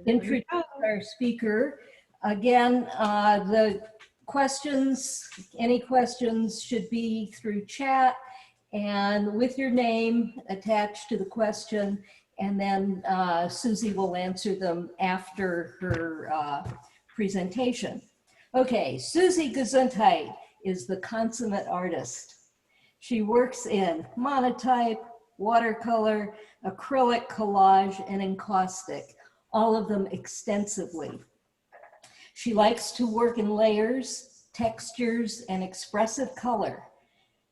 introduce our speaker. Again, the questions, any questions should be through chat and with your name attached to the question, and then Susie will answer them after her presentation. Okay, Susie Gesundheit is the consummate artist. She works in monotype, watercolor, acrylic, collage, and encaustic, all of them extensively. She likes to work in layers, textures, and expressive color.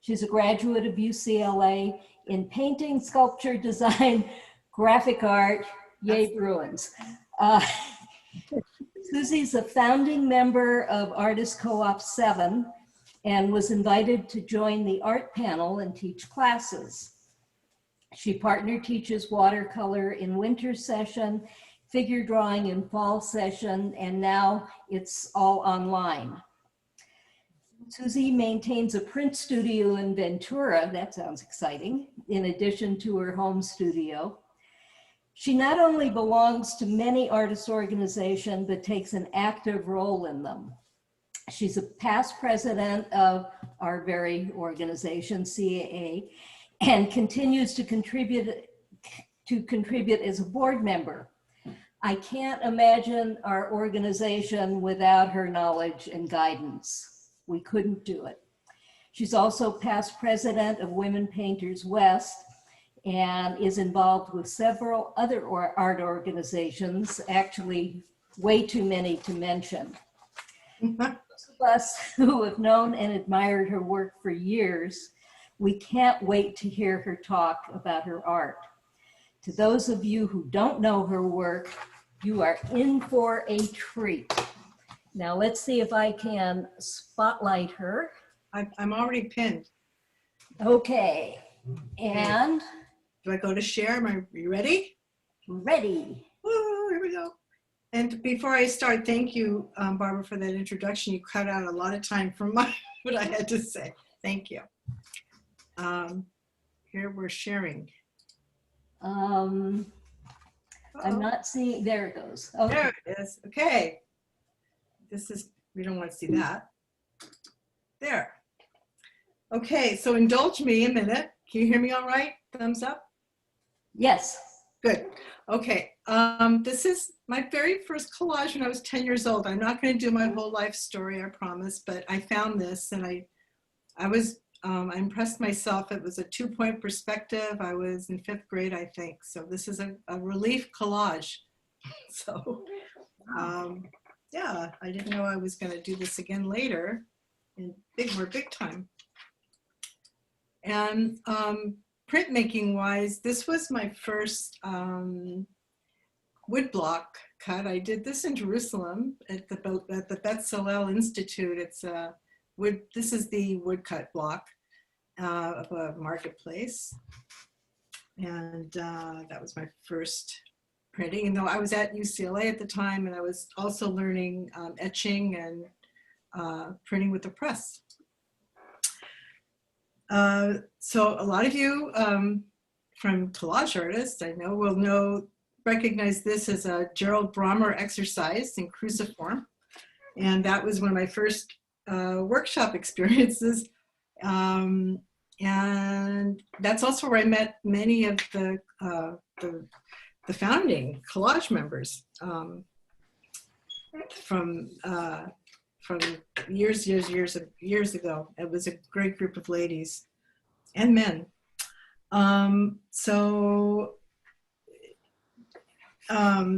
She's a graduate of UCLA in painting, sculpture, design, graphic art, yay Bruins. Susie's a founding member of Artist Co-op 7 and was invited to join the art panel and teach classes. She partner teaches watercolor in winter session, figure drawing in fall session, and now it's all online. Susie maintains a print studio in Ventura, that sounds exciting, in addition to her home studio. She not only belongs to many artist organizations, but takes an active role in them. She's a past president of our very organization, CAA, and continues to contribute as a board member. I can't imagine our organization without her knowledge and guidance. We couldn't do it. She's also past president of Women Painters West and is involved with several other art organizations, actually way too many to mention. Those of us who have known and admired her work for years, we can't wait to hear her talk about her art. To those of you who don't know her work, you are in for a treat. Now let's see if I can spotlight her. I'm already pinned. Okay, and? Do I go to share? Are you ready? Ready. Woo, here we go. And before I start, thank you, Barbara, for that introduction. You cut out a lot of time from what I had to say. Thank you. Here we're sharing. I'm not seeing, there it goes. Okay. There it is. Okay. This is, we don't want to see that. There. Okay, so indulge me a minute. Can you hear me all right? Thumbs up? Yes. Good. Okay. This is my very first collage when I was 10 years old. I'm not going to do my whole life story, I promise, but I found this and I impressed myself. It was a 2-point perspective. I was in 5th grade, I think. So this is a relief collage. So yeah, I didn't know I was going to do this again later in more big time. And printmaking wise, this was my first woodblock cut. I did this in Jerusalem at the Beth Salon Institute. It's a wood. This is the woodcut block of a marketplace, and that was my first printing. And though I was at UCLA at the time, and I was also learning etching and printing with the press. So a lot of you from collage artists I know will recognize this as a Gerald Brommer exercise in cruciform. And that was one of my first workshop experiences. And that's also where I met many of the founding collage members from years ago. It was a great group of ladies and men.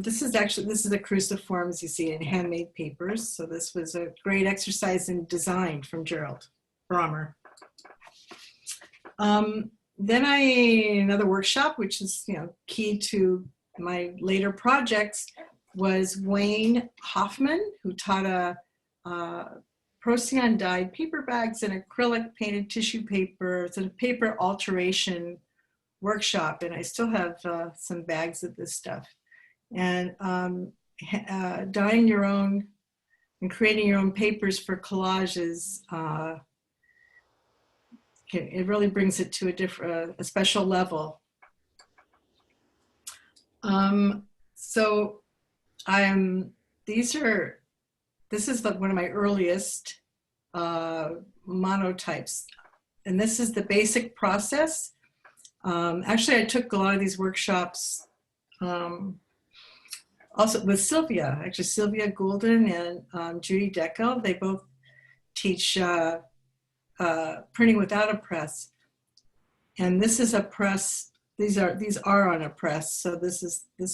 This is a cruciform, as you see, in handmade papers. So this was a great exercise in design from Gerald Brommer. Then another workshop, which is key to my later projects, was Wayne Hoffman, who taught a Procyon dyed paper bags and acrylic painted tissue paper. It's a paper alteration workshop, and I still have some bags of this stuff. And dyeing your own and creating your own papers for collages, it really brings it to a special level. So This is one of my earliest monotypes. And this is the basic process. Actually, I took a lot of these workshops also with Sylvia, actually Sylvia Goulden and Judy Deckel. They both teach printing without a press. And this is a press. These are on a press. So this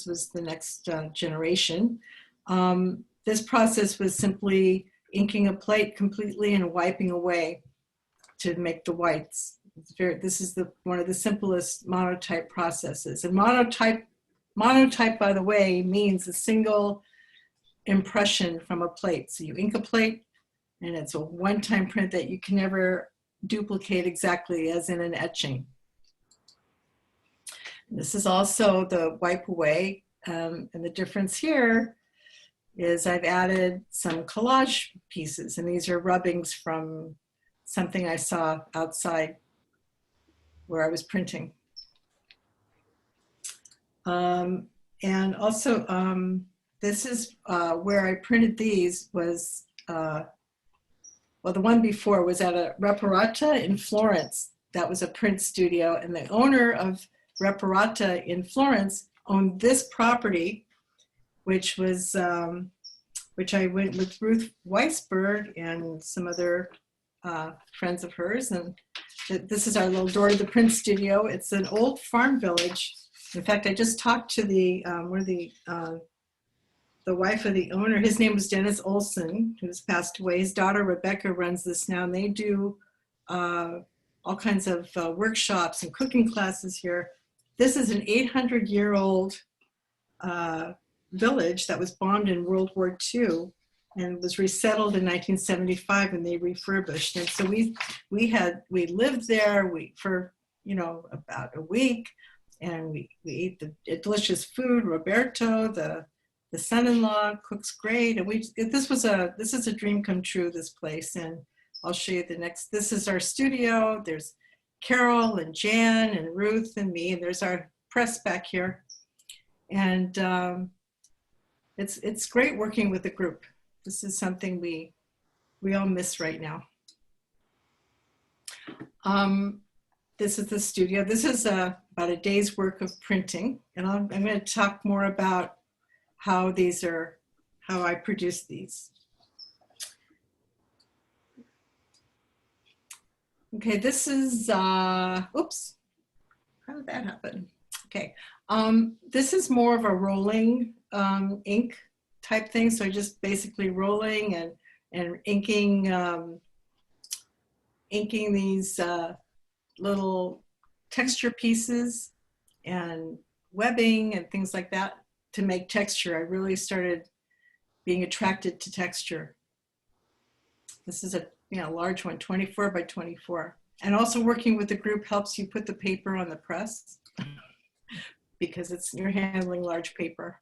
was the next generation. This process was simply inking a plate completely and wiping away to make the whites. This is one of the simplest monotype processes. And monotype, by the way, means a single impression from a plate. So you ink a plate, and it's a one-time print that you can never duplicate exactly as in an etching. This is also the wipe away, and the difference here is I've added some collage pieces, and these are rubbings from something I saw outside where I was printing. And also, this is where I printed these was, well, the one before was at a Reparata in Florence. That was a print studio, and the owner of Reparata in Florence owned this property, which was, which I went with Ruth Weisberg and some other friends of hers. And this is our little door to the print studio. It's an old farm village. In fact, I just talked to the wife of the owner. His name was Dennis Olson, who's passed away. His daughter Rebecca runs this now, and they do all kinds of workshops and cooking classes here. This is an 800-year-old village that was bombed in World War II and was resettled in 1975, and they refurbished. And so we lived there for about a week, and we ate the delicious food. Roberto, the son-in-law, cooks great, and this is a dream come true, this place. And I'll show you the next. This is our studio. There's Carol and Jan and Ruth and me, and there's our press back here. And it's great working with the group. This is something we all miss right now. This is the studio. This is about a day's work of printing, and I'm going to talk more about how I produce these. Okay, this is, oops, how did that happen? Okay, this is more of a rolling ink type thing. So just basically rolling and inking, inking these little texture pieces and webbing and things like that to make texture. I really started being attracted to texture. This is a large one, 24 by 24. And also working with the group helps you put the paper on the press because you're handling large paper.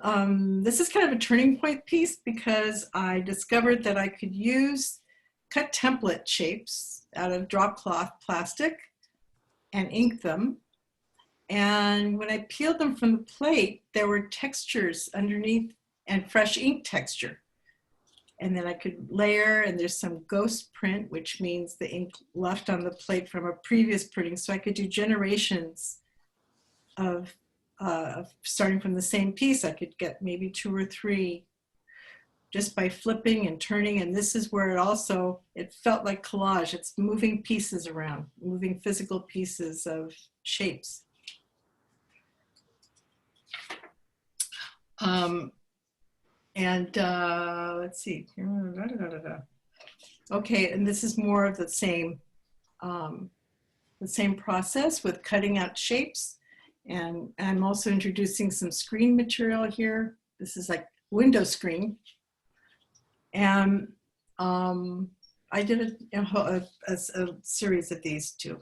This is kind of a turning point piece because I discovered that I could cut template shapes out of drop cloth plastic and ink them. And when I peeled them from the plate, there were textures underneath and fresh ink texture. And then I could layer, and there's some ghost print, which means the ink left on the plate from a previous printing. So I could do generations of starting from the same piece. I could get maybe 2 or 3 just by flipping and turning. And this is where it felt like collage. It's moving pieces around, moving physical pieces of shapes. Let's see. Okay, and this is more of the same process with cutting out shapes. And I'm also introducing some screen material here. This is like window screen. And I did a series of these too.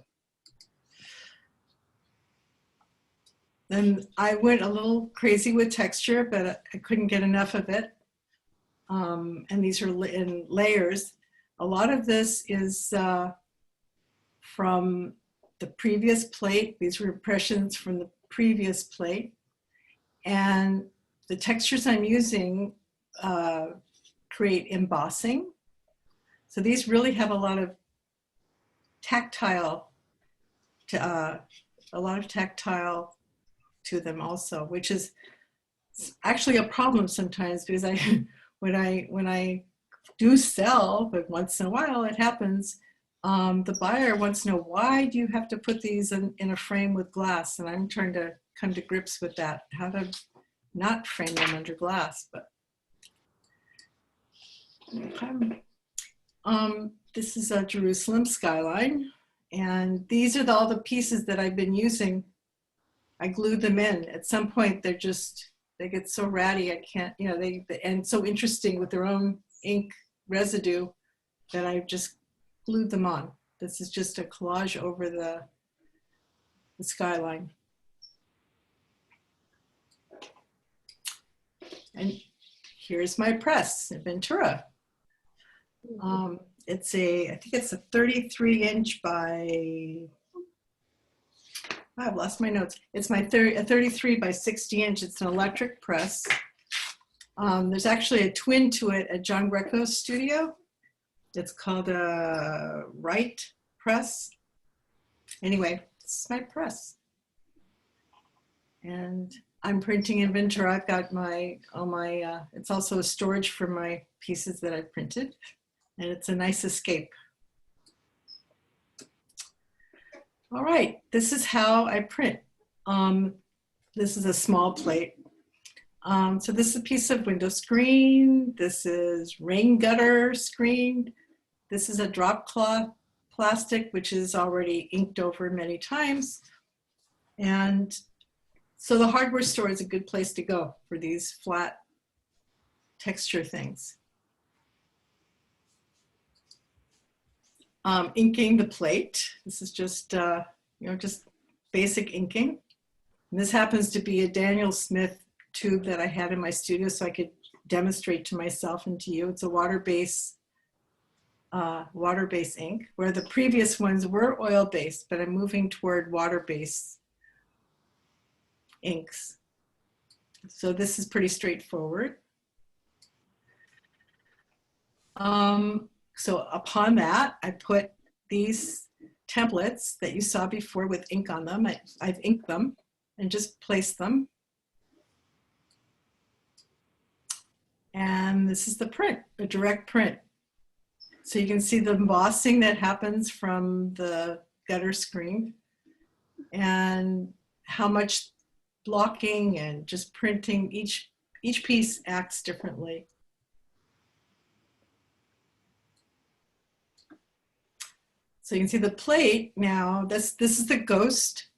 Then I went a little crazy with texture, but I couldn't get enough of it. And these are in layers. A lot of this is from the previous plate. These were impressions from the previous plate. And the textures I'm using create embossing. So these really have a lot of tactile to them also, which is actually a problem sometimes, because when I do sell, but once in a while it happens, the buyer wants to know, why do you have to put these in a frame with glass? And I'm trying to come to grips with that, how to not frame them under glass. But this is a Jerusalem skyline, and these are all the pieces that I've been using. I glued them in. At some point, they get so ratty, I can't, and so interesting with their own ink residue that I've just glued them on. This is just a collage over the skyline. And here's my press in Ventura. I think it's a 33-inch by, I've lost my notes. It's a 33 by 60 inch. It's an electric press. There's actually a twin to it at John Greco's studio. It's called a Wright press. Anyway, this is my press. And I'm printing in Ventura. I've got it's also a storage for my pieces that I've printed. And it's a nice escape. All right, this is how I print. This is a small plate. So this is a piece of window screen. This is rain gutter screen. This is a drop cloth plastic, which is already inked over many times. And so the hardware store is a good place to go for these flat texture things. Inking the plate. This is just, just basic inking. And this happens to be a Daniel Smith tube that I had in my studio, so I could demonstrate to myself and to you. It's a water-based ink, where the previous ones were oil-based, but I'm moving toward water-based inks. So this is pretty straightforward. So upon that, I put these templates that you saw before with ink on them. I've inked them and just placed them. And this is the print, a direct print. So you can see the embossing that happens from the gutter screen and how much blocking and just printing, each piece acts differently. So you can see the plate now, this is the ghost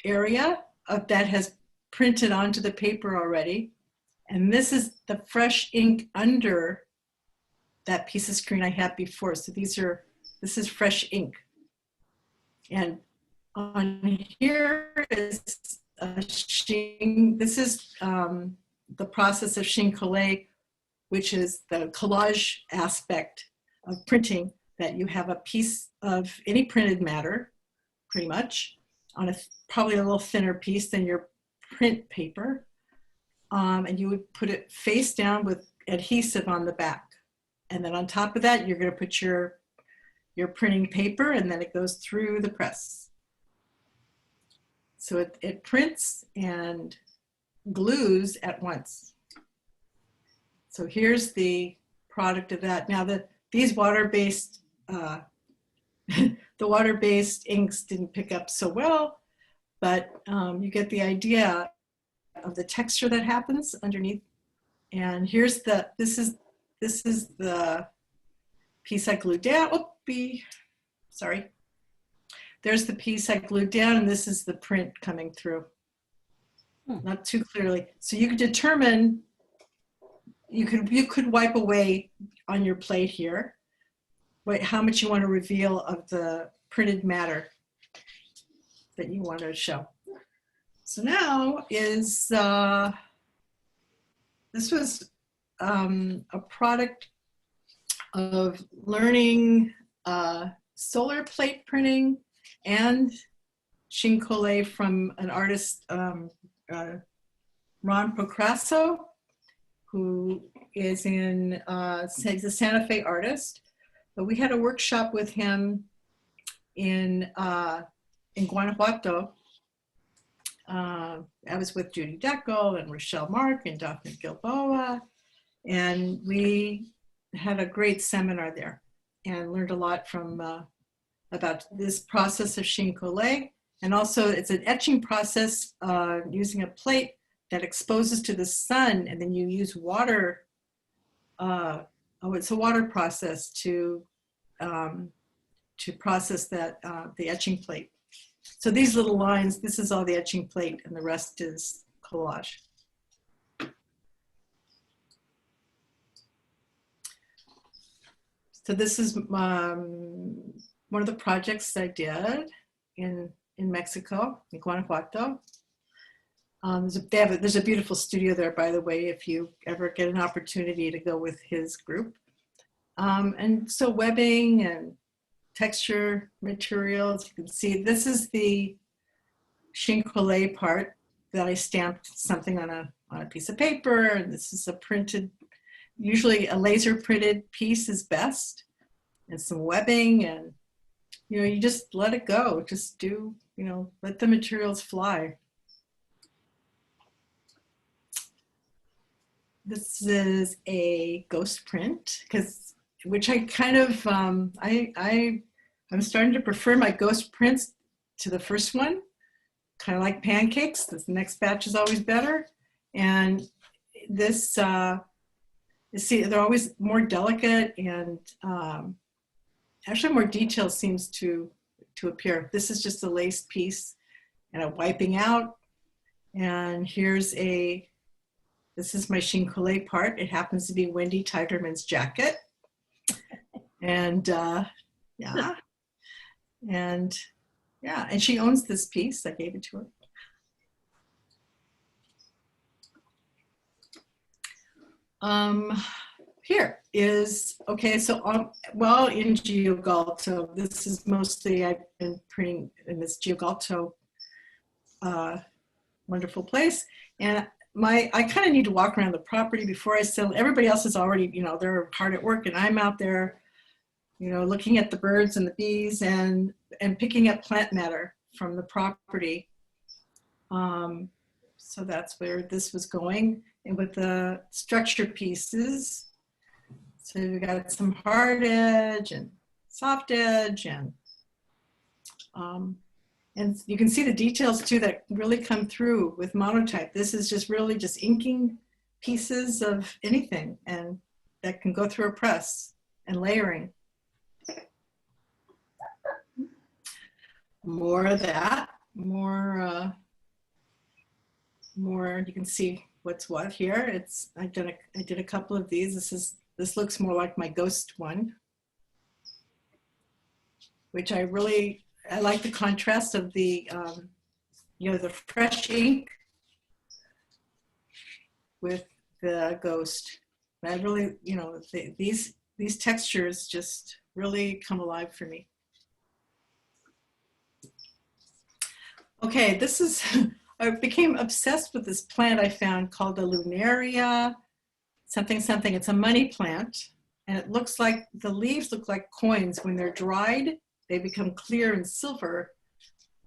area that has printed onto the paper already. And this is the fresh ink under that piece of screen I had before. So this is fresh ink. And on here is this is the process of Chine-Collé, which is the collage aspect of printing, that you have a piece of any printed matter, pretty much, on probably a little thinner piece than your print paper. And you would put it face down with adhesive on the back. And then on top of that, you're going to put your printing paper, and then it goes through the press. So it prints and glues at once. So here's the product of that. Now these water-based, the water-based inks didn't pick up so well, but you get the idea of the texture that happens underneath. And here's this is the piece I glued down. Whoopee, sorry. There's the piece I glued down, and this is the print coming through. Not too clearly. So you could determine, you could wipe away on your plate here how much you want to reveal of the printed matter that you want to show. So now is, this was a product of learning solar plate printing and Chine-Collé from an artist, Ron Procrasso, who is he's a Santa Fe artist. But we had a workshop with him in Guanajuato. I was with Judy Deckel and Rochelle Mark and Daphne Gilboa, and we had a great seminar there and learned a lot from about this process of chine collé. And also it's an etching process using a plate that exposes to the sun, and then you use water. It's a water process to process that the etching plate. So these little lines, this is all the etching plate, and the rest is collage. So this is one of the projects I did in Mexico, in Guanajuato. There's a beautiful studio there, by the way, if you ever get an opportunity to go with his group. And so webbing and texture materials, you can see this is the chine collé part that I stamped something on a piece of paper, and this is a printed, usually a laser printed piece is best, and some webbing, and you just let it go, just do, let the materials fly. This is a ghost print, which I kind of, I'm starting to prefer my ghost prints to the first one, kind of like pancakes. The next batch is always better. And this, see, they're always more delicate, and actually more detail seems to appear. This is just a laced piece and a wiping out. And this is my chine collé part. It happens to be Wendy Tigerman's jacket. And yeah. And she owns this piece. I gave it to her. Here is, okay, so well, in Giugalto, this is mostly, I've been printing in this Giugalto wonderful place. And I kind of need to walk around the property before I sell. Everybody else is already, they're hard at work, and I'm out there, looking at the birds and the bees and picking up plant matter from the property. So that's where this was going. And with the structure pieces, so we got some hard edge and soft edge, and you can see the details too that really come through with monotype. This is just really just inking pieces of anything, and that can go through a press, and layering. More of that, more, you can see what's what here. I did a couple of these. This looks more like my ghost one, which I like the contrast of the, the fresh ink with the ghost. I really, these textures just really come alive for me. Okay, I became obsessed with this plant I found called the Lunaria something. It's a money plant, and it looks like, the leaves look like coins. When they're dried, they become clear and silver.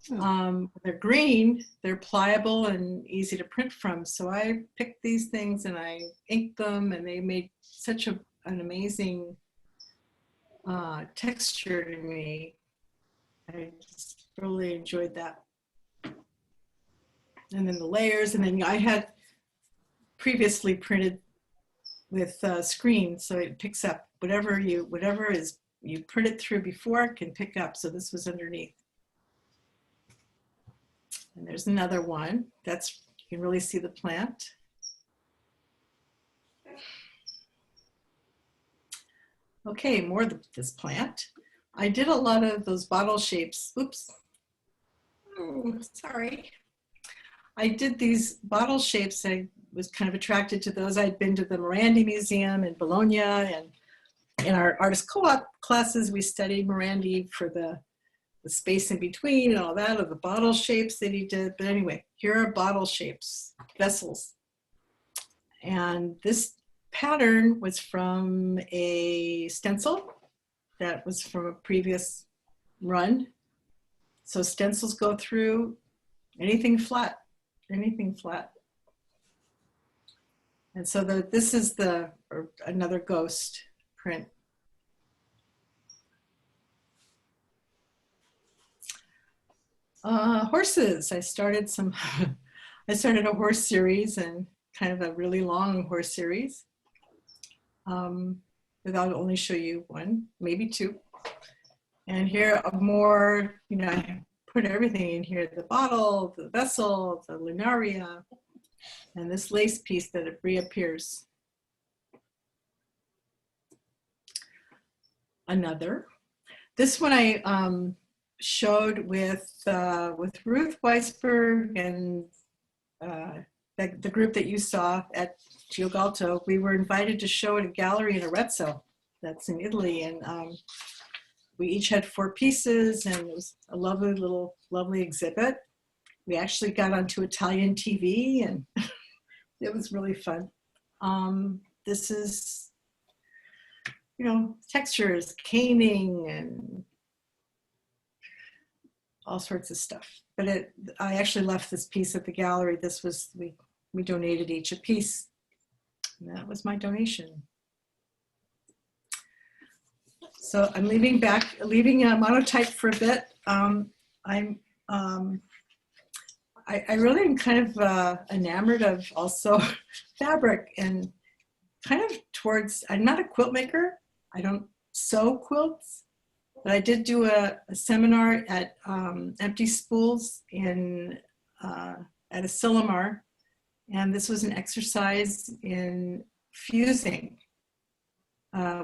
They're green, they're pliable and easy to print from. So I picked these things and I inked them, and they made such an amazing texture to me. I just really enjoyed that. And then the layers, and then I had previously printed with screen, so it picks up whatever you print it through before, can pick up. So this was underneath. And there's another one. You can really see the plant. Okay, more of this plant. I did a lot of those bottle shapes. Oops. Oh, sorry. I did these bottle shapes. I was kind of attracted to those. I'd been to the Morandi Museum in Bologna, and in our artist co-op classes, we studied Morandi for the space in between and all that, of the bottle shapes that he did. But anyway, here are bottle shapes, vessels. And this pattern was from a stencil that was from a previous run. So stencils go through anything flat, anything flat. And so this is another ghost print. Horses. I started a horse series, and kind of a really long horse series. But I'll only show you one, maybe two. And here are more, you know, I put everything in here, the bottle, the vessel, the lunaria, and this lace piece that it reappears. Another. This one I showed with Ruth Weisberg and the group that you saw at Giogalto. We were invited to show at a gallery in Arezzo, that's in Italy, and we each had 4 pieces, and it was a lovely exhibit. We actually got onto Italian TV, and it was really fun. This is, you know, textures, caning, and all sorts of stuff. But I actually left this piece at the gallery. This was, we donated each a piece. And that was my donation. So I'm leaving monotype for a bit. I really am kind of enamored of also fabric, and kind of towards, I'm not a quilt maker. I don't sew quilts, but I did do a seminar at Empty Spools at a Silomar, and this was an exercise in fusing,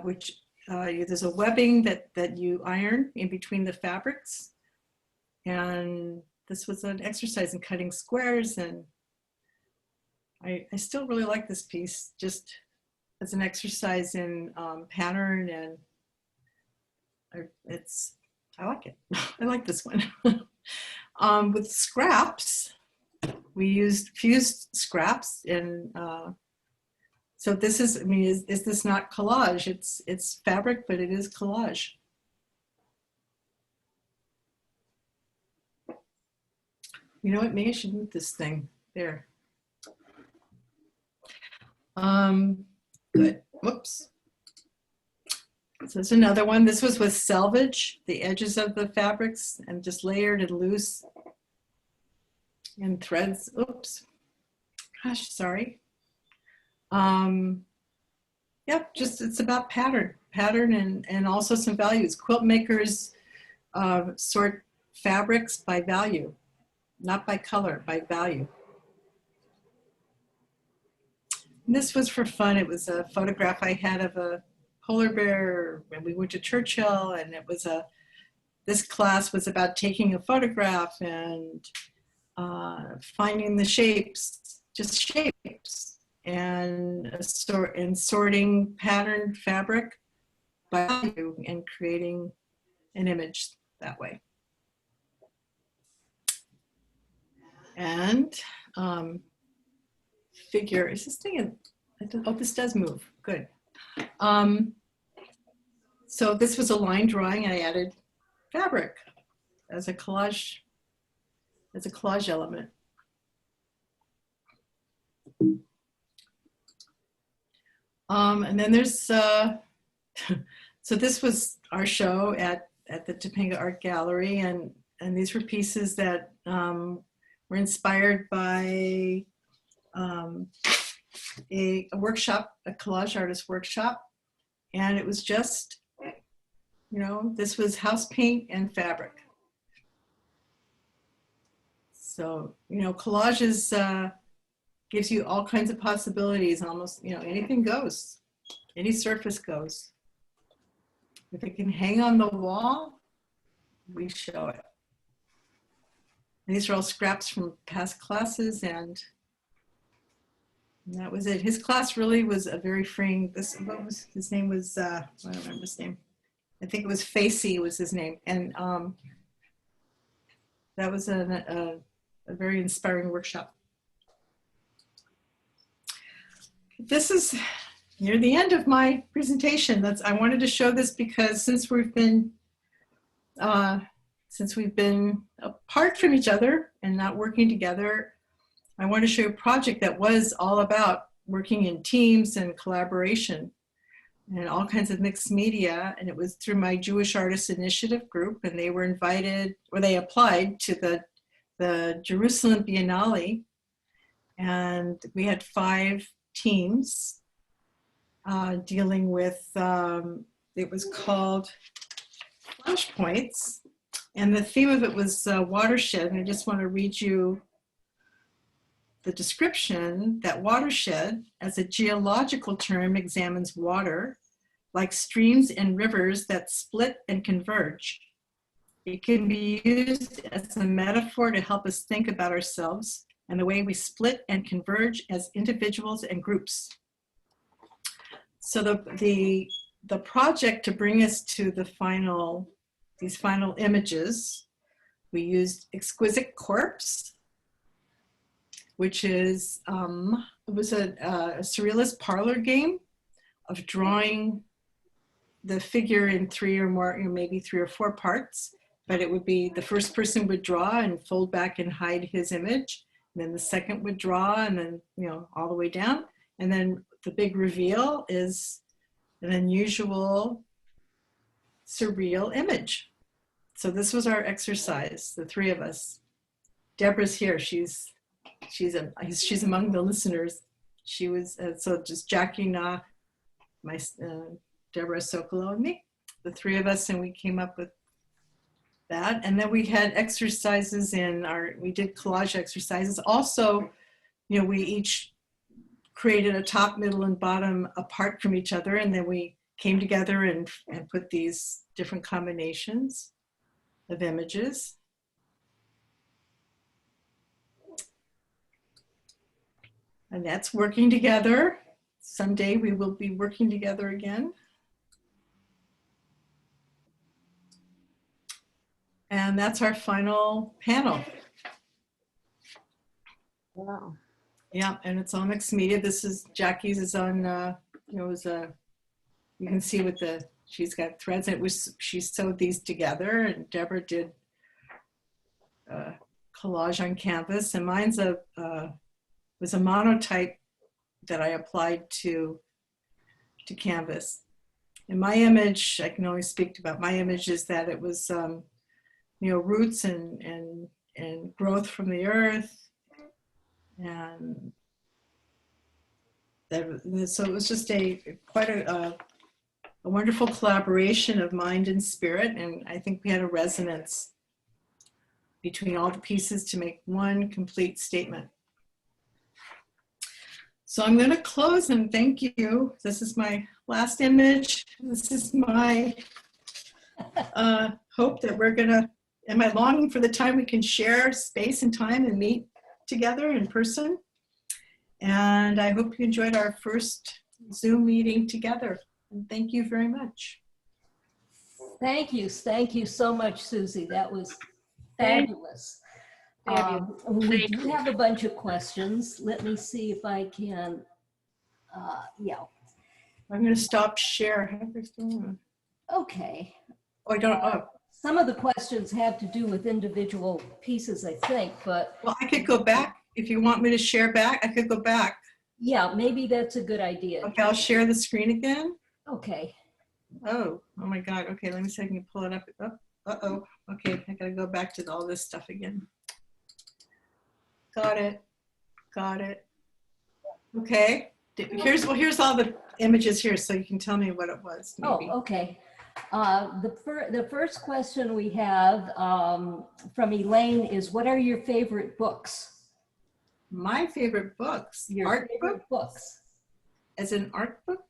which there's a webbing that you iron in between the fabrics, and this was an exercise in cutting squares, and I still really like this piece, just as an exercise in pattern, and I like it. I like this one. With scraps, we used fused scraps, and so this is, I mean, is this not collage? It's fabric, but it is collage. You know what, maybe I should move this thing there. Good, whoops. So it's another one. This was with selvage, the edges of the fabrics, and just layered and loose, and threads, oops, gosh, sorry. Yep, just it's about pattern and also some values. Quilt makers sort fabrics by value, not by color, by value. And this was for fun. It was a photograph I had of a polar bear when we went to Churchill, and it was this class was about taking a photograph and finding the shapes, just shapes, and sorting patterned fabric by value and creating an image that way. And figure, is this thing in, oh, this does move, good. So this was a line drawing. I added fabric as a collage element. And then there's, so this was our show at the Topanga Art Gallery, and these were pieces that were inspired by a workshop, a collage artist workshop. And it was just, you know, this was house paint and fabric. So, you know, collages gives you all kinds of possibilities, almost, you know, anything goes, any surface goes. If it can hang on the wall, we show it. And these are all scraps from past classes, and that was it. His class really was a very freeing, what was, his name was, I don't remember his name. I think it was Facey was his name. And that was a very inspiring workshop. this is near the end of my presentation. I wanted to show this because since we've been apart from each other and not working together, I want to show a project that was all about working in teams and collaboration and all kinds of mixed media. And it was through my Jewish Artists Initiative group, and they were invited, or they applied to the Jerusalem Biennale. And we had 5 teams dealing with, it was called Flashpoints. And the theme of it was watershed. And I just want to read you the description. That watershed, as a geological term, examines water like streams and rivers that split and converge. It can be used as a metaphor to help us think about ourselves and the way we split and converge as individuals and groups. So the project to bring us to these final images, we used Exquisite Corpse, which is, it was a surrealist parlor game of drawing the figure in 3 or more, maybe 3 or 4 parts, but it would be the first person would draw and fold back and hide his image. And then the second would draw and then, all the way down. And then the big reveal is an unusual, surreal image. So this was our exercise, the 3 of us. Deborah's here. She's among the listeners. She was, so just Jackie Na, Deborah Sokolow and me, the 3 of us, and we came up with that. And then we had exercises we did collage exercises. Also, we each created a top, middle, and bottom apart from each other, and then we came together and put these different combinations of images. And that's working together. Someday we will be working together again. And that's our final panel. Wow. Yeah, and it's on mixed media. This is Jackie's is on, you can see she's got threads. She sewed these together, and Deborah did collage on canvas, and mine's was a monotype that I applied to canvas. And my image, I can only speak about my image, is that it was roots and growth from the earth, and so it was just quite a wonderful collaboration of mind and spirit, and I think we had a resonance between all the pieces to make one complete statement. So I'm going to close and thank you. This is my last image. This is my hope that am I longing for the time we can share space and time and meet together in person. And I hope you enjoyed our first Zoom meeting together. And thank you very much. Thank you so much, Susie. That was fabulous. We do have a bunch of questions. Let me see if I can, yeah. I'm going to stop share. Okay. Oh, I don't, Some of the questions have to do with individual pieces, I think, but. Well, I could go back. If you want me to share back, I could go back. Yeah, maybe that's a good idea. Okay, I'll share the screen again. Okay. Oh my God. Okay, let me see if I can pull it up. Oh, uh-oh. Okay, I gotta go back to all this stuff again. Got it. Okay. Here's all the images here, so you can tell me what it was. Maybe. Oh, okay. The first question we have from Elaine is, what are your favorite books? My favorite books? Your art favorite books? As in art books?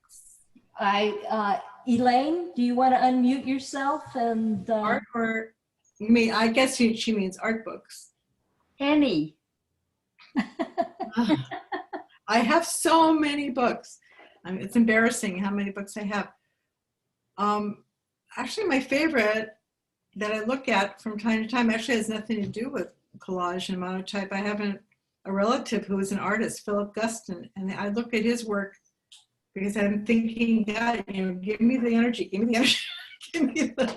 Elaine, do you want to unmute yourself and art, or you mean? I guess she means art books. Any. I have so many books. It's embarrassing how many books I have. Actually, my favorite that I look at from time to time actually has nothing to do with collage and monotype. I haven't a relative who was an artist, Philip Guston, and I look at his work because I'm thinking, God, give me the energy, give me the energy, give me the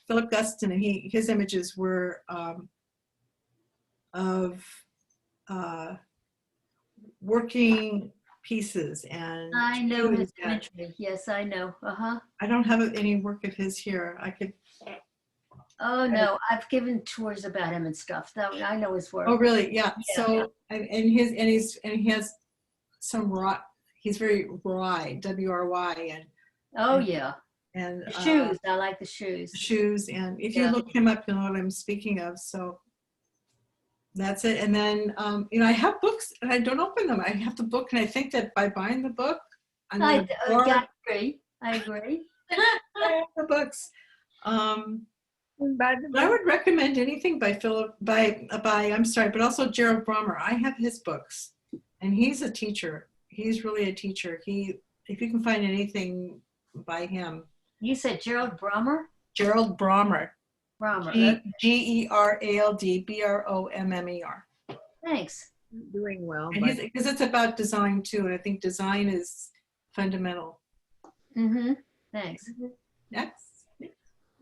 Philip Guston, and his images were of working pieces and I know his and imagery. Yes, I know. Uh-huh. I don't have any work of his here. I could. Oh, no, I've given tours about him and stuff. That I know his work. Oh, really? Yeah. Yeah. So and he has some raw. He's very wry, WRY, Oh, yeah. and The shoes. I like the shoes. shoes. And if you Yeah. look him up, you'll know what I'm speaking of. So that's it. And then I have books and I don't open them. I have the book, and I think that by buying the book, I'm I going to yeah, I agree. I agree. the books. But I would recommend anything by I'm sorry, but also Gerald Brummer. I have his books, and he's a teacher. He's really a teacher. If you can find anything by him. You said Gerald Brummer? Gerald Brummer. Brummer. Gerald Brommer. Thanks. Doing well. And because it's about design too, and I think design is fundamental. Mm-hmm. Thanks. Yes.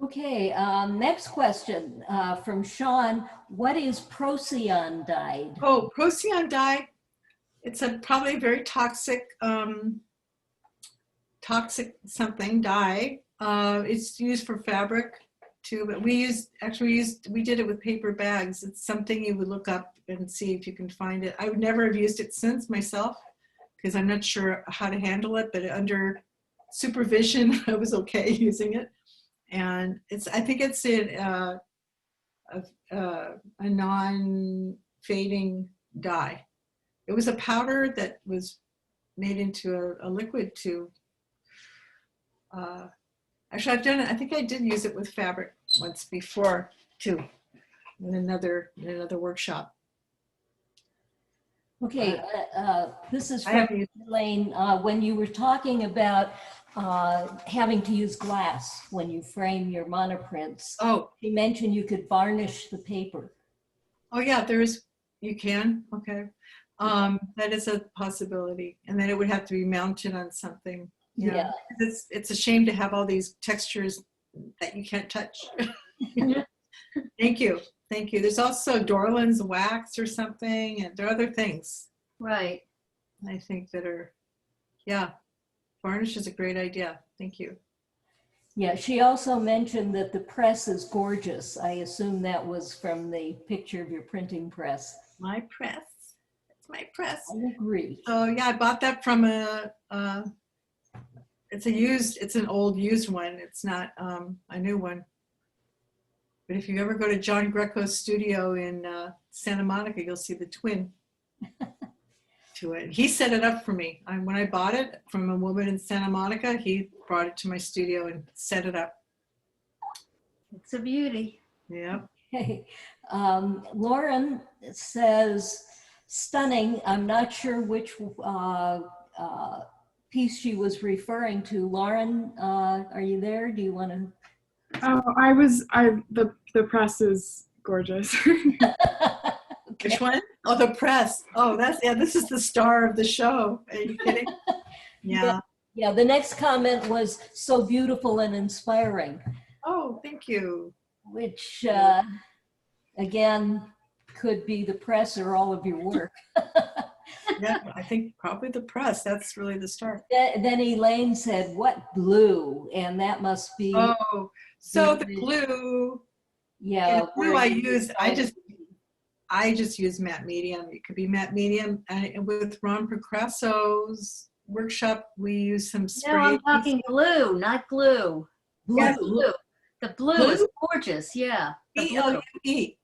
Okay, next question from Sean. What is Procyon dyed? Oh, Procyon dye. It's probably a very toxic something dye. It's used for fabric too, but we did it with paper bags. It's something you would look up and see if you can find it. I would never have used it since myself because I'm not sure how to handle it, but under supervision, I was okay using it. And I think it's a non-fading dye. It was a powder that was made into a liquid to, actually I've done it, I think I did use it with fabric once before too, in another workshop. Okay, this is from Elaine. When you were talking about having to use glass when you frame your monoprints, you mentioned you could varnish the paper. Oh yeah, you can, okay. That is a possibility, and then it would have to be mounted on something. Yeah. It's a shame to have all these textures that you can't touch. Thank you. There's also Dorland's wax or something, and there are other things. Right. I think that are, yeah, varnish is a great idea. Thank you. Yeah, she also mentioned that the press is gorgeous. I assume that was from the picture of your printing press. My press. It's my press. I agree. So yeah, I bought that from it's an old used one. It's not a new one. But if you ever go to John Greco's studio in Santa Monica, you'll see the twin to it. He set it up for me. When I bought it from a woman in Santa Monica, he brought it to my studio and set it up. It's a beauty. Yeah. Okay. Lauren says, stunning. I'm not sure which piece she was referring to. Lauren, are you there? Do you want to? Oh, the press is gorgeous. Okay. Which one? Oh, the press. Oh, this is the star of the show. Are you kidding? Yeah. Yeah, the next comment was so beautiful and inspiring. Oh, thank you. Which, again, could be the press or all of your work. Yeah, I think probably the press. That's really the start. Then Elaine said, what blue? And that must be. Oh, so the blue. Yeah. The blue I just use matte medium. It could be matte medium. And with Ron Procrasso's workshop, we use some spray. No, I'm talking blue, not glue. Blue. Yes, blue. The blue is gorgeous. Yeah. B-L-U-E.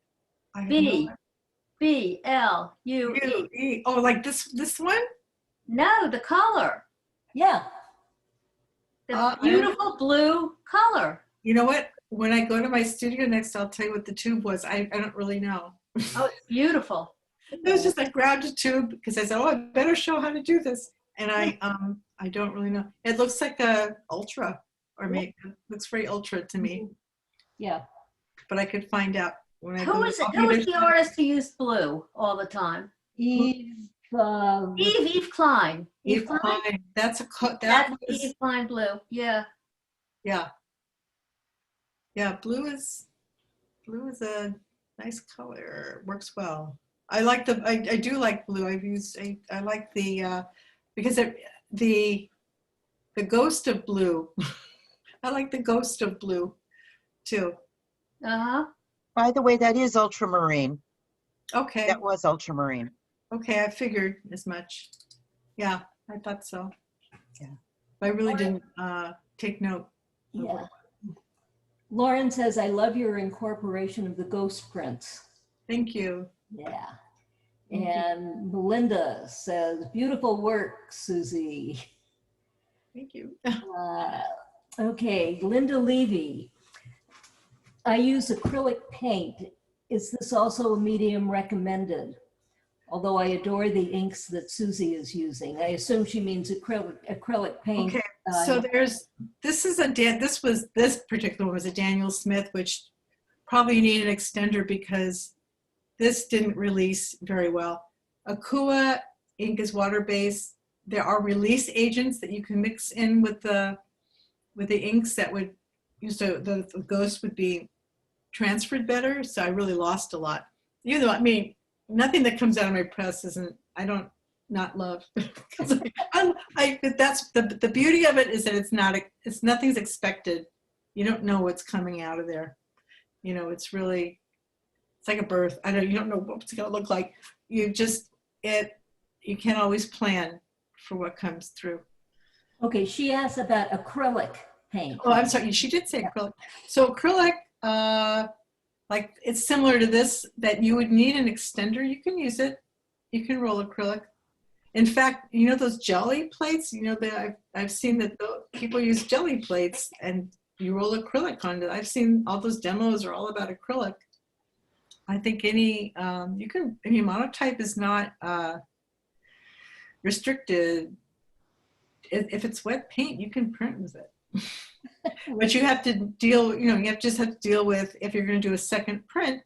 B-L-U-E. Oh, like this one? No, the color. Yeah. The beautiful blue color. You know what? When I go to my studio next, I'll tell you what the tube was. I don't really know. Oh, it's beautiful. It was just I grabbed a tube because I said, oh, I better show how to do this. And I don't really know. It looks like a ultra, or maybe it looks very ultra to me. Yeah. But I could find out. when I Who go is to it? Who is the artist who used blue all the time? Eve, Eve Klein. Eve Klein. That's a that That's was Eve Klein blue. Yeah. yeah. Yeah, blue is a nice color. Works well. I like I do like blue. I like the because the ghost of blue. I like the ghost of blue too. Uh-huh. By the way, that is ultramarine. Okay. That was ultramarine. Okay, I figured as much. Yeah, I thought so. Yeah. I really didn't take note. yeah. Lauren says, I love your incorporation of the ghost prints. Thank you. Yeah. Thank you. And Melinda says, beautiful work, Susie. Thank you. Okay, Linda Levy. I use acrylic paint. Is this also a medium recommended? Although I adore the inks that Susie is using. I assume she means acrylic paint. Okay, so this particular one was a Daniel Smith, which probably need an extender because this didn't release very well. Akua ink is water-based. There are release agents that you can mix in with the inks that would use the ghost would be transferred better. So I really lost a lot. Even though, I mean, nothing that comes out of my press I don't not love. That's the beauty of it is that nothing's expected. You don't know what's coming out of there. You know, it's like a birth. You don't know what it's going to look like. You can't always plan for what comes through. Okay, she asked about acrylic paint. Oh, I'm sorry. She did say acrylic. So acrylic, like it's similar to this, that you would need an extender. You can use it. You can roll acrylic. In fact, you know those jelly plates? You know that I've seen that people use jelly plates and you roll acrylic onto it. I've seen all those demos are all about acrylic. I think any monotype is not restricted. If it's wet paint, you can print with it. But you have to deal, just have to deal with, if you're going to do a second print,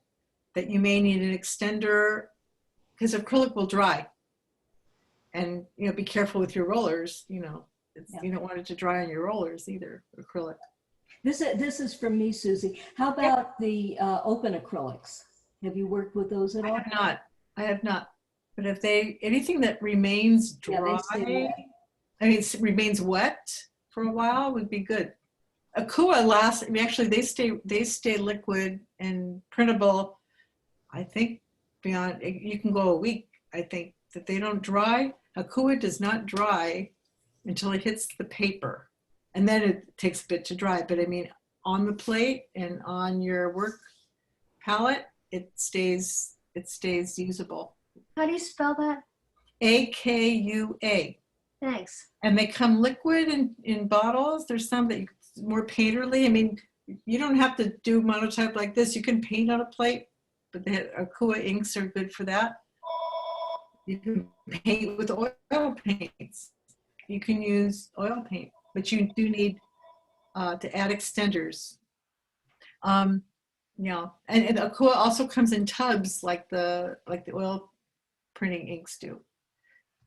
that you may need an extender because acrylic will dry. And, be careful with your rollers, You don't want it to dry on your rollers either, acrylic. This is from me, Susie. How about the open acrylics? Have you worked with those at all? I have not. But if anything that remains dry, remains wet for a while would be good. Akua lasts, actually they stay liquid and printable, I think beyond, you can go a week, I think, that they don't dry. Akua does not dry until it hits the paper. And then it takes a bit to dry. But on the plate and on your work palette, it stays usable. How do you spell that? Akua. Thanks. And they come liquid in bottles. There's some that more painterly. You don't have to do monotype like this. You can paint on a plate, but the Akua inks are good for that. You can paint with oil paints. You can use oil paint, but you do need to add extenders. And Akua also comes in tubs like the oil printing inks do,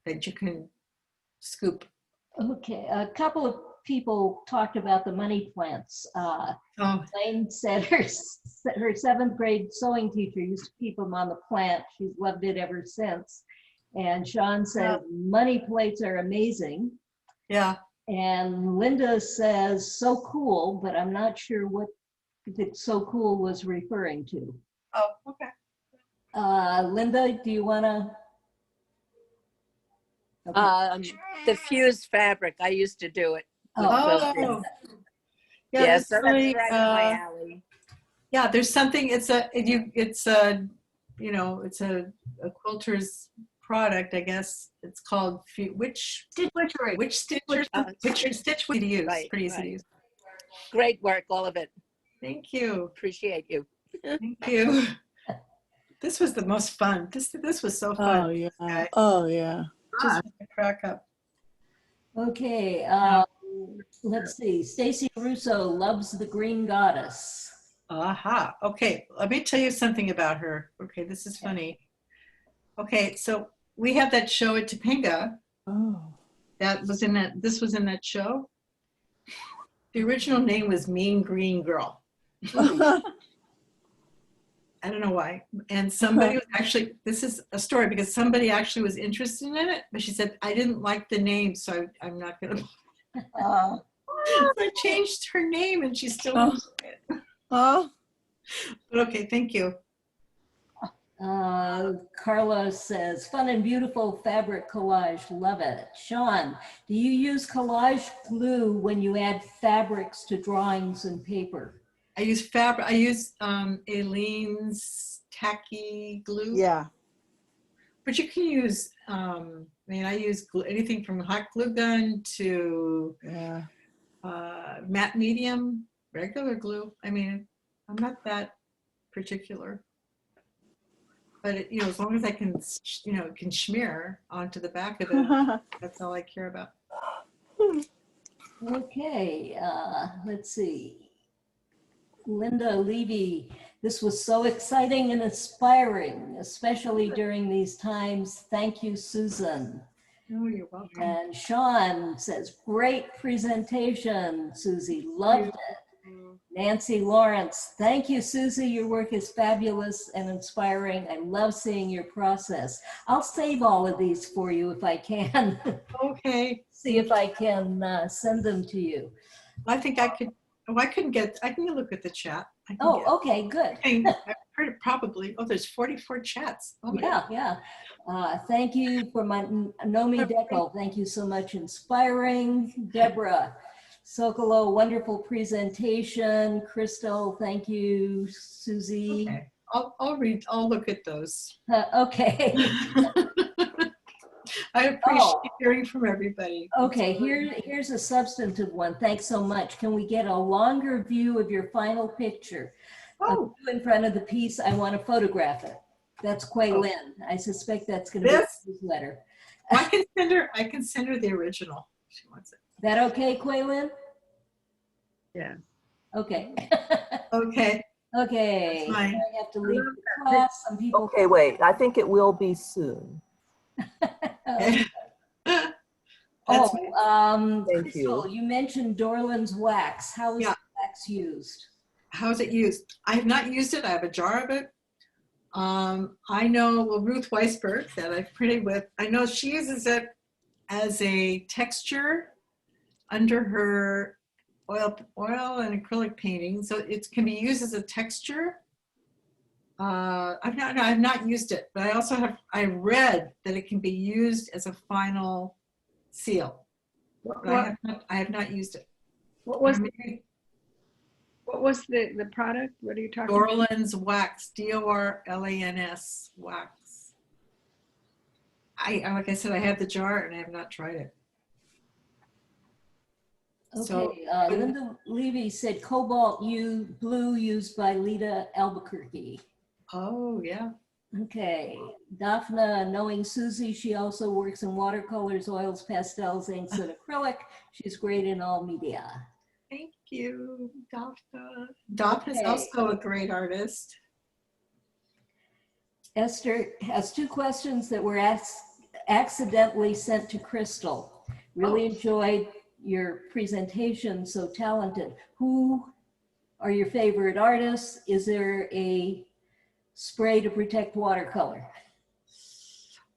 that you can scoop. Okay, a couple of people talked about the money plants. Elaine said her 7th grade sewing teacher used to keep them on the plant. She's loved it ever since. And Sean said, money plates are amazing. Yeah. And Linda says, so cool, but I'm not sure what the so cool was referring to. Oh, okay. Linda, do you want to? Okay. The fused fabric, I used to do it. Oh, Yes, that's that's really, right up my alley. yeah, there's something, it's a quilter's product, I guess. It's called Stitch stitch to use. Right, Pretty easy right. to use. Great work, all of it. Thank you. Appreciate you. Thank you. This was the most fun. This was so fun. Oh yeah. Okay. Oh yeah. Just crack up. Okay, let's see. Stacy Russo loves the Green Goddess. Aha. Okay, let me tell you something about her. Okay, this is funny. Okay, so we have that show at Topanga. Oh. This was in that show. The original name was Mean Green Girl. I don't know why. And somebody was actually, this is a story because somebody actually was interested in it, but she said, I didn't like the name, so I'm not going to. Oh. So I changed her name and she's still Oh. using it. Oh. But okay, thank you. Carla says, fun and beautiful fabric collage, love it. Sean, do you use collage glue when you add fabrics to drawings and paper? I use fabric. I use Aleene's tacky glue. Yeah. But you can use, I mean, I use glue, anything from hot glue gun to Yeah. matte medium, regular glue. I mean, I'm not that particular. But it, you know, as long as I can, you know, can smear onto the back of it, that's all I care about. Okay, let's see. Linda Levy, this was so exciting and inspiring, especially during these times. Thank you, Susan. Oh, you're welcome. And Sean says, great presentation, Susie, loved it. Nancy Lawrence, thank you, Susie. Your work is fabulous and inspiring. I love seeing your process. I'll save all of these for you if I can. Okay. See if I can send them to you. I think I could. Oh, I can look at the chat. I can Oh, okay, good. I've heard it probably. Oh, there's 44 chats. Oh my God. Yeah. Thank you for my Nomi Deco. Thank you so much. Inspiring. Deborah Sokolo, wonderful presentation. Crystal, thank you. Susie. Okay. I'll look at those. Okay. I appreciate hearing from everybody. Okay, here's a substantive one. Thanks so much. Can we get a longer view of your final picture? Oh, In front of the piece, I want to photograph it. That's Quay Lin. I suspect that's going to be This? a newsletter. I can send her the original. She wants it. That okay, Quay Lin? Yeah. Okay. Okay. Okay. That's fine. I have to leave the class. Some people. Okay, wait, I think it will be soon. Okay. That's fine. Thank Crystal, you mentioned Dorland's wax. How is Yeah. the wax used? How is it used? I have not used it. I have a jar of it. I know Ruth Weisberg that I've printed with. I know she uses it as a texture under her oil and acrylic painting, so it can be used as a texture. I've not used it, but I read that it can be used as a final seal. But I have not used it. What was the product? What are you talking about? Dorland's wax, Dorlans wax. Like I said, I have the jar and I have not tried it. Okay, So- Linda Levy said cobalt blue used by Lita Albuquerque. Oh yeah. Okay, Daphna, knowing Susie, she also works in watercolors, oils, pastels, inks, and acrylic. She's great in all media. Thank you, Daphna. Daphna's Okay. also a great artist. Esther has two questions that were accidentally sent to Crystal. Really enjoyed your presentation, so talented. Who are your favorite artists? Is there a spray to protect watercolor?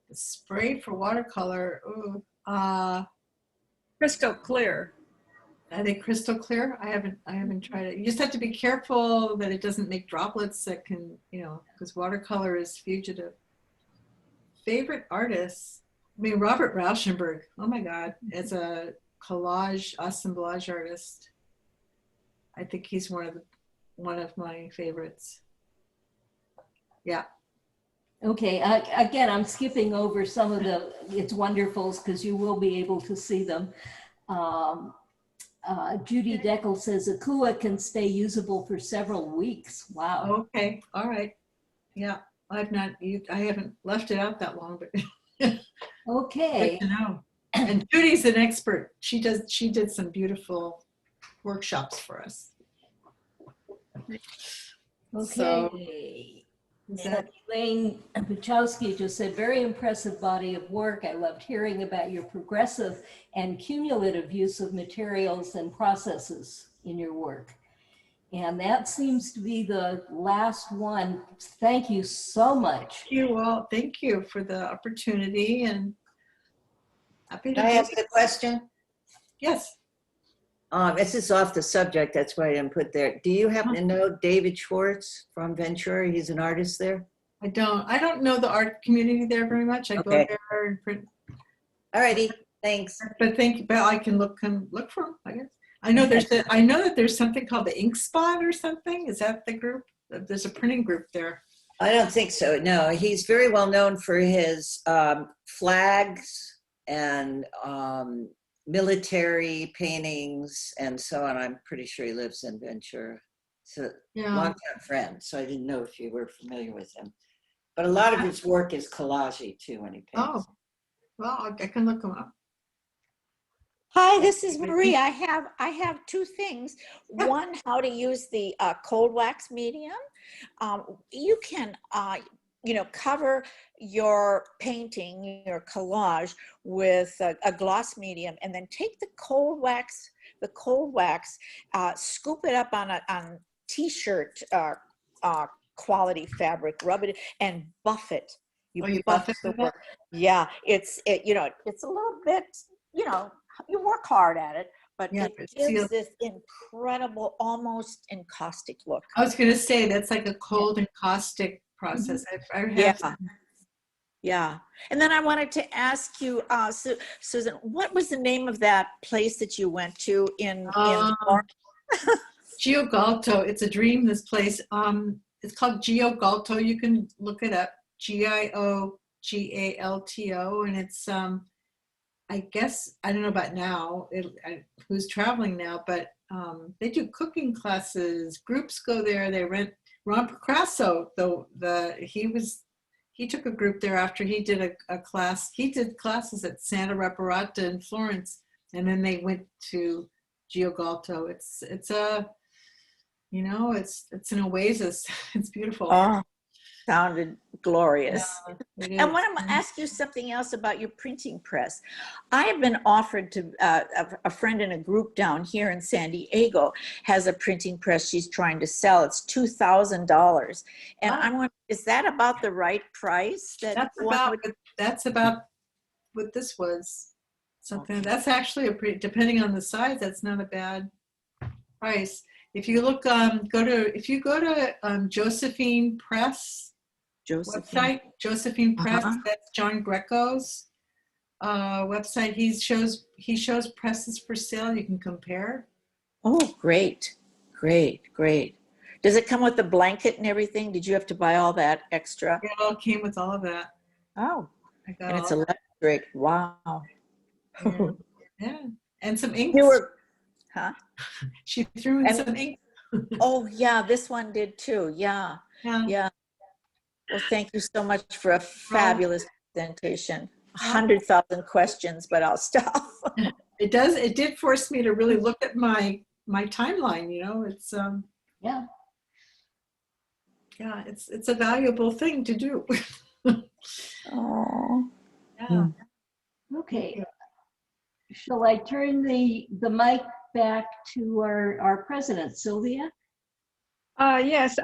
The spray for watercolor. Ooh, Crystal clear. are they crystal clear? I haven't tried it. You just have to be careful that it doesn't make droplets that can, because watercolor is fugitive. Favorite artists? I mean, Robert Rauschenberg. Oh my God, as a assemblage artist, I think he's one of my favorites. Yeah. Okay, again, I'm skipping over some of its wonderfuls because you will be able to see them. Judy Deckel says Akua can stay usable for several weeks. Wow. Okay. All right. Yeah. I haven't left it out that long, but Okay. good to know. And Judy's an expert. She did some beautiful workshops for us. Okay. Is And that, Elaine Buchowski just said, very impressive body of work. I loved hearing about your progressive and cumulative use of materials and processes in your work. And that seems to be the last one. Thank you so much. you all, thank you for the opportunity and happy to Can I do ask a question? Yes. This is off the subject, that's why I didn't put there. Do you happen to know David Schwartz from Ventura? He's an artist there. I don't know the art community there very much. I go Okay. there and print, All righty, thanks. but I can look for them, I guess. I know I know that there's something called the Ink Spot or something. Is that the group? There's a printing group there. I don't think so, no. He's very well known for his flags and military paintings and so on. I'm pretty sure he lives in Ventura. So Yeah. longtime friend, so I didn't know if you were familiar with him. But a lot of his work is collage too when he paints. Oh, well, I can look them up. Hi, this is Marie. I have two things. One, how to use the cold wax medium. You can cover your painting, your collage with a gloss medium, and then take the cold wax, scoop it up on t-shirt quality fabric, rub it and buff it. You buff it the with work. Yeah, it's a little bit, you work hard at it, but Yeah, it but gives this incredible, almost encaustic look. I was going to say that's like a cold and caustic process. I have Yeah. Yeah. And then I wanted to ask you, Susan, what was the name of that place that you went to in Giogolto. It's a dream, this place. It's called Giogolto. You can look it up. Giogalto. And it's, I guess, I don't know about now, who's traveling now, but they do cooking classes. Groups go there. They rent. Ron Picasso, though, he took a group there after he did a class. He did classes at Santa Reparata in Florence, and then they went to Giogolto. It's an oasis. It's beautiful. Oh, sounded glorious. Yeah, I want to ask you something else about your printing press. I have been offered to, a friend in a group down here in San Diego has a printing press she's trying to sell. It's $2,000. And I'm wondering, is that about the right price? That's about what this was. Something that's actually depending on the size, that's not a bad price. If you look, go to Josephine Press website, Josephine Press, that's John Greco's website. He shows presses for sale. You can compare. Oh, great. Does it come with the blanket and everything? Did you have to buy all that extra? It all came with all of that. Oh, I got and it's all electric. Wow. yeah. And some ink. She threw in some ink. Oh, yeah, this one did too. Yeah. Well, thank you so much for a fabulous presentation. 100,000 questions, but I'll stop. It did force me to really look at my timeline. It's it's a valuable thing to do. Oh. Yeah. Okay. Shall I turn the mic back to our president, Sylvia? Yes,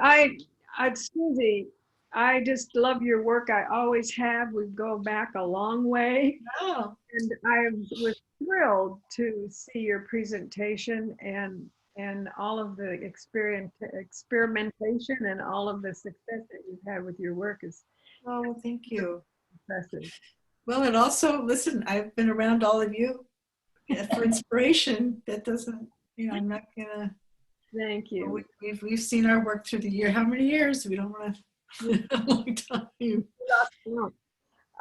Susie, I just love your work. I always have. We go back a long way. Oh. And I was thrilled to see your presentation and all of the experimentation and all of the success that you've had with your work is Thank you. impressive. Well, and also, listen, I've been around all of you for inspiration. That doesn't, I'm not gonna. Thank you. We've seen our work through the year. How many years? We don't want to. A long time.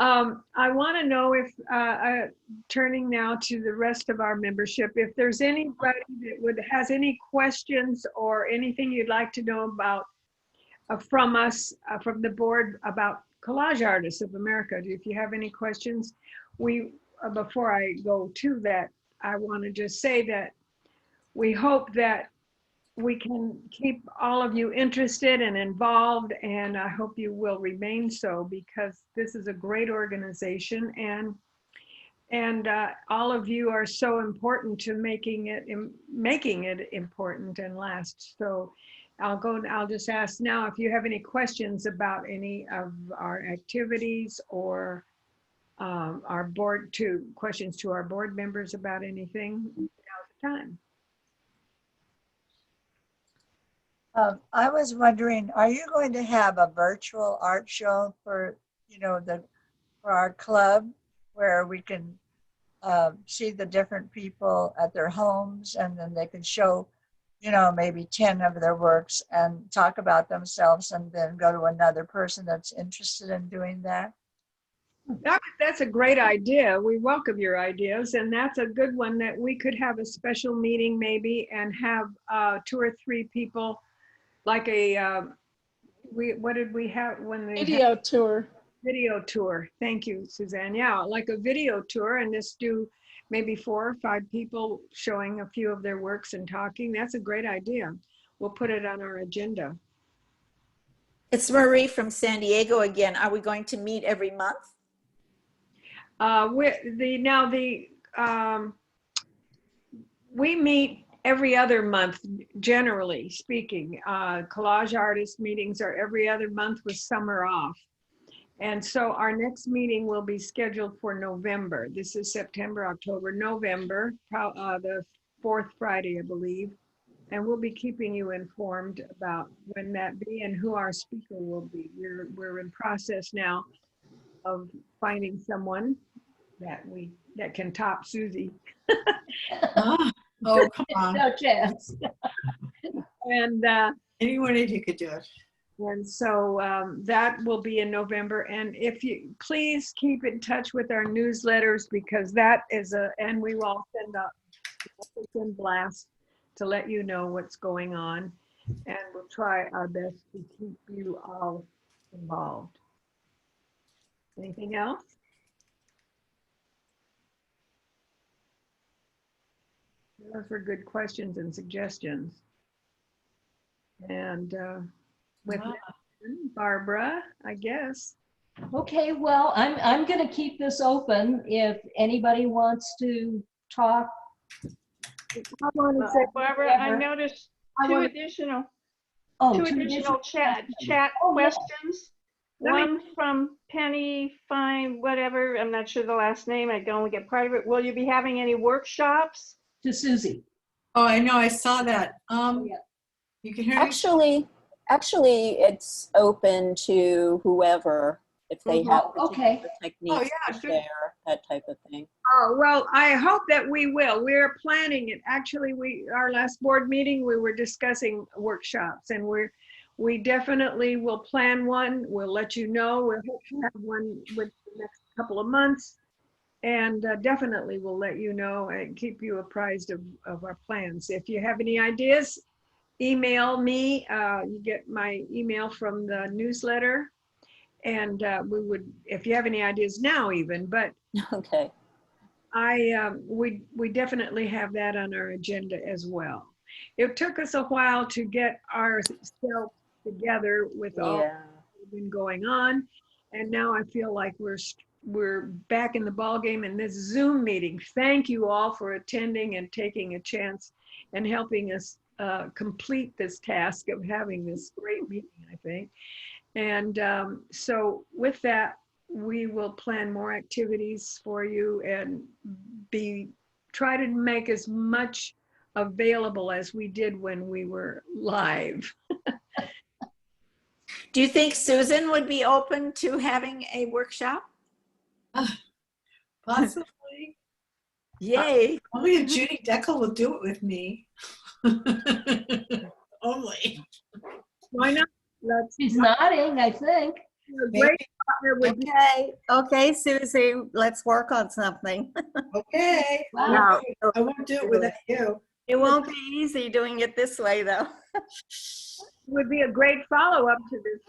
I want to know if, turning now to the rest of our membership, if there's anybody that has any questions or anything you'd like to know about from us, from the board about Collage Artists of America. If you have any questions, before I go to that, I want to just say that we hope that we can keep all of you interested and involved, and I hope you will remain so, because this is a great organization, and all of you are so important to making it important and last. So I'll just ask now if you have any questions about any of our activities, or questions to our board members about anything. Now's the time. I was wondering, are you going to have a virtual art show for, for our club, where we can see the different people at their homes, and then they can show, maybe 10 of their works and talk about themselves, and then go to another person that's interested in doing that? That's a great idea. We welcome your ideas, and that's a good one, that we could have a special meeting maybe and have 2 or 3 people, like what did we have when they Video tour. Video tour. Thank you, Suzanne. Yeah, like a video tour, and just do maybe 4 or 5 people showing a few of their works and talking. That's a great idea. We'll put it on our agenda. It's Marie from San Diego again. Are we going to meet every month? We meet every other month, generally speaking. Collage artist meetings are every other month with summer off. And so our next meeting will be scheduled for November. This is September, October, November, the 4th Friday, I believe. And we'll be keeping you informed about when that be and who our speaker will be. We're in process now of finding someone that can top Susie. Oh, come on. No chance. And Anyone of you could do it. And so that will be in November. And if you please keep in touch with our newsletters, because that is and we will send a blast to let you know what's going on. And we'll try our best to keep you all involved. Anything else? Those were good questions and suggestions. And with that, Barbara, I guess. Okay, well, I'm going to keep this open if anybody wants to talk. I want to say, Barbara, I noticed two additional chat questions. One from Penny Fine, whatever, I'm not sure the last name, I can only get part of it. Will you be having any workshops? To Susie. Oh, I know, I saw that. Yeah. You can hear me? Actually, it's open to whoever, if they have okay. techniques to share, that type of thing. Oh, well, I hope that we will. We're planning it. Actually, our last board meeting, we were discussing workshops, and we definitely will plan one. We'll let you know. We'll hope to have one with the next couple of months, and definitely we'll let you know and keep you apprised of our plans. If you have any ideas, email me. You get my email from the newsletter, and we would, if you have any ideas now even, but okay. We definitely have that on our agenda as well. It took us a while to get ourselves together with all that's been going on, and now I feel like we're back in the ball game in this Zoom meeting. Thank you all for attending and taking a chance and helping us complete this task of having this great meeting, I think. And so with that, we will plan more activities for you and try to make as much available as we did when we were live. Do you think Susan would be open to having a workshop? Possibly. Yay. Only if Judy Deckel will do it with me. Only. Why not? She's nodding, I think. Okay, Susie, let's work on something. Okay. Wow. No, I won't do it without you. it won't be easy doing it this way, though. Would be a great follow-up to this.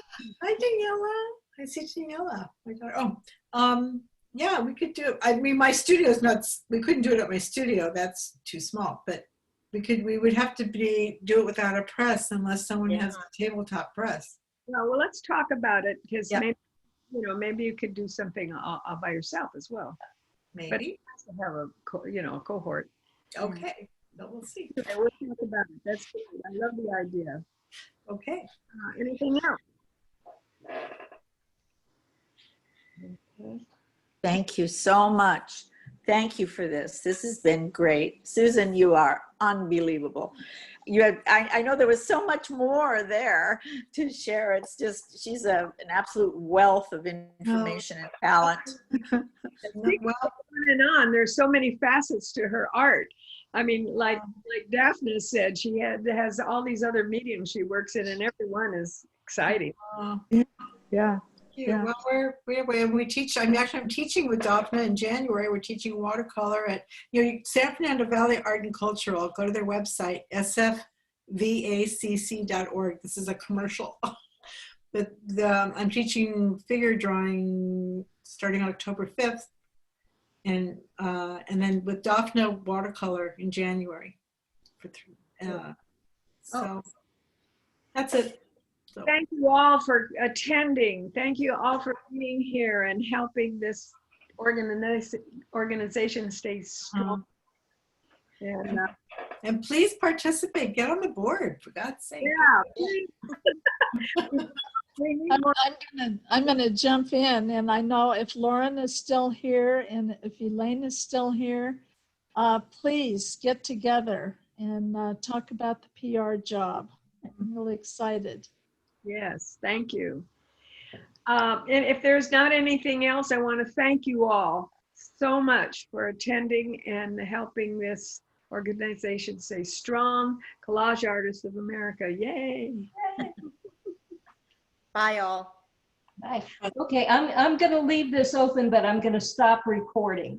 Hi, Daniela. I see Daniela. Yeah, we could do it. I mean, my studio's not, we couldn't do it at my studio. That's too small, but we would have to do it without a press unless someone has a tabletop press. Well, let's talk about it because Yep. maybe, maybe you could do something all by yourself as well. But Maybe. it has to have a cohort. Okay, but we'll see. Okay, we'll talk about it. That's good. I love the idea. Okay. Anything else? Thank you so much. Thank you for this. This has been great. Susan, you are unbelievable. I know there was so much more there to share. It's just, she's an absolute wealth of information and talent. Well, On and on. There's so many facets to her art. I mean, like Daphne said, she has all these other mediums she works in, and every one is exciting. Yeah. Yeah. Well, we teach. I'm teaching with Daphne in January. We're teaching watercolor at San Fernando Valley Art and Cultural. Go to their website, sfvacc.org. This is a commercial. But I'm teaching figure drawing starting October 5th, and then with Daphne watercolor in January. So that's it. So. Thank you all for attending. Thank you all for being here and helping this organization stay strong. And please participate. Get on the board, for God's sake. Yeah. I'm gonna jump in, and I know if Lauren is still here and if Elaine is still here, please get together and talk about the PR job. I'm really excited. Yes, thank you. And if there's not anything else, I want to thank you all so much for attending and helping this organization stay strong. Collage Artists of America, yay. Bye all. Bye. Okay, I'm going to leave this open, but I'm going to stop recording.